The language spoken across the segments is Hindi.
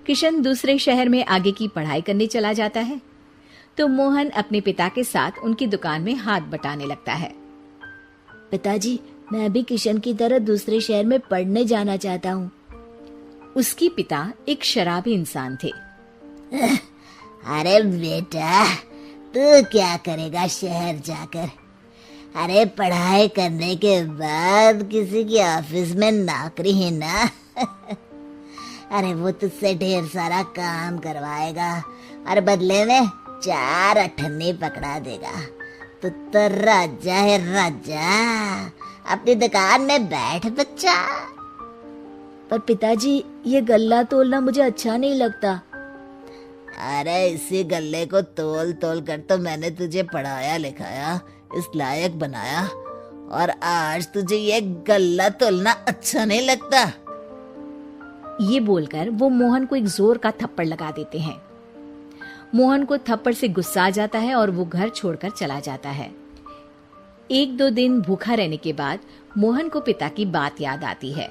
किशन दूसरे शहर में आगे की पढ़ाई करने चला जाता है तो मोहन अपने पिता के साथ उनकी दुकान में हाथ बटाने लगता है। पिताजी, मैं भी किशन की तरह दूसरे शहर में पढ़ने जाना चाहता हूँ। उसके पिता एक शराबी इंसान थे। अरे बेटा, तू क्या करेगा शहर जाकर? अरे पढ़ाई करने के बाद किसी की ऑफिस में नौकरी है ना। अरे वो तुझसे ढेर सारा काम करवाएगा और बदले में 4 अठन्नी पकड़ा देगा। तो राजा है राजा, अपनी दुकान में बैठ बच्चा। पर पिताजी, ये गल्ला तोलना मुझे अच्छा नहीं लगता। अरे इसी गल्ले को तोल तोल कर तो मैंने तुझे पढ़ाया लिखाया, इस लायक बनाया, और आज तुझे ये गल्ला तोलना अच्छा नहीं लगता। ये बोलकर वो मोहन को एक जोर का थप्पड़ लगा देते हैं। मोहन को थप्पड़ से गुस्सा आ जाता है और वो घर छोड़कर चला जाता है। 1-2 दिन भूखा रहने के बाद मोहन को पिता की बात याद आती है।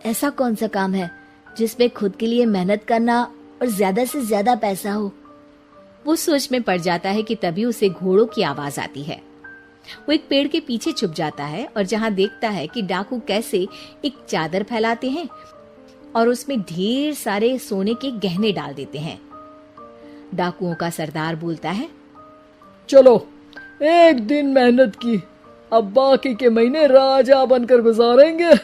ऐसा कौन सा काम है जिसमें खुद के लिए मेहनत करना और ज्यादा से ज्यादा पैसा हो? वो सोच में पड़ जाता है कि तभी उसे घोड़ों की आवाज आती है। वो एक पेड़ के पीछे छुप जाता है और जहां देखता है कि डाकू कैसे एक चादर फैलाते हैं और उसमें ढेर सारे सोने के गहने डाल देते हैं। डाकुओं का सरदार बोलता है, चलो, एक दिन मेहनत की, अब बाकी के महीने राजा बनकर गुजारेंगे।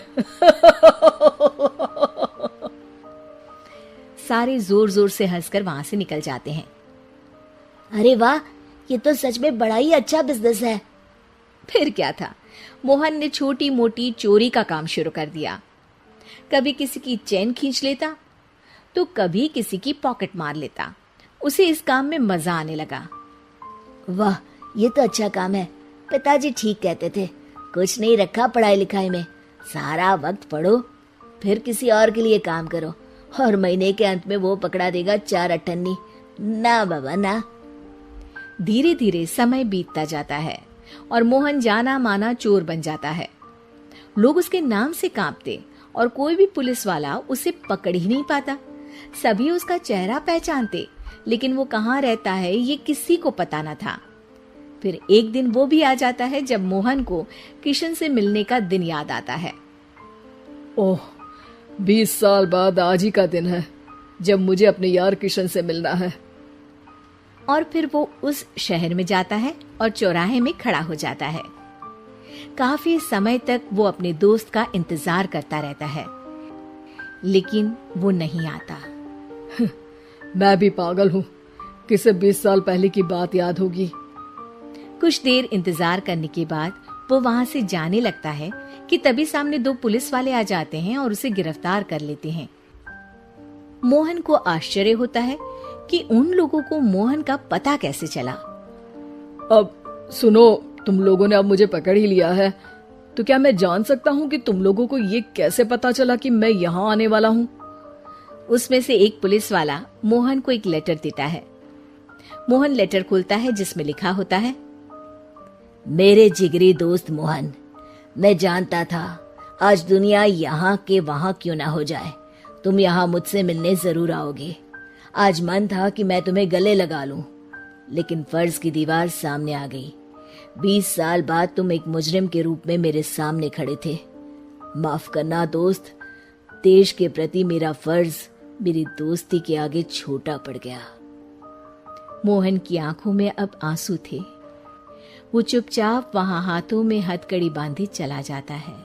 सारे जोर जोर से हंसकर वहां से निकल जाते हैं। अरे वाह, ये तो सच में बड़ा ही अच्छा बिजनेस है। फिर क्या था, मोहन ने छोटी मोटी चोरी का काम शुरू कर दिया। कभी किसी की चेन खींच लेता तो कभी किसी की पॉकेट मार लेता। उसे इस काम में मजा आने लगा। वाह, ये तो अच्छा काम है। पिताजी ठीक कहते थे, कुछ नहीं रखा पढ़ाई लिखाई में, सारा वक्त पढ़ो, फिर किसी और के लिए काम करो, और महीने के अंत में वो पकड़ा देगा 4 अठन्नी। ना बाबा ना। धीरे धीरे समय बीतता जाता है और मोहन जाना माना चोर बन जाता है। लोग उसके नाम से कांपते और कोई भी पुलिस वाला उसे पकड़ ही नहीं पाता। सभी उसका चेहरा पहचानते, लेकिन वो कहाँ रहता है ये किसी को पता न था। फिर एक दिन वो भी आ जाता है जब मोहन को किशन से मिलने का दिन याद आता है। ओह, 20 साल बाद आज ही का दिन है जब मुझे अपने यार किशन से मिलना है। और फिर वो उस शहर में जाता है और चौराहे में खड़ा हो जाता है। काफी समय तक वो अपने दोस्त का इंतजार करता रहता है, लेकिन वो नहीं आता। मैं भी पागल हूँ, किसे 20 साल पहले की बात याद होगी। कुछ देर इंतजार करने के बाद वो वहां से जाने लगता है कि तभी सामने 2 पुलिस वाले आ जाते हैं और उसे गिरफ्तार कर लेते हैं। मोहन को आश्चर्य होता है कि उन लोगों को मोहन का पता कैसे चला। अब सुनो, तुम लोगों ने अब मुझे पकड़ ही लिया है, तो क्या मैं जान सकता हूँ कि तुम लोगों को ये कैसे पता चला कि मैं यहाँ आने वाला हूँ? उसमें से एक पुलिस वाला मोहन को एक लेटर देता है। मोहन लेटर खोलता है जिसमें लिखा होता है, मेरे जिगरी दोस्त मोहन, मैं जानता था आज दुनिया यहाँ के वहां क्यों ना हो जाए, तुम यहाँ मुझसे मिलने जरूर आओगे। आज मन था कि मैं तुम्हें गले लगा लूं, लेकिन फर्ज की दीवार सामने आ गई। 20 साल बाद तुम एक मुजरिम के रूप में मेरे सामने खड़े थे। माफ करना दोस्त, देश के प्रति मेरा फर्ज मेरी दोस्ती के आगे छोटा पड़ गया। मोहन की आंखों में अब आंसू थे। वो चुपचाप वहां हाथों में हथकड़ी बांधे चला जाता है।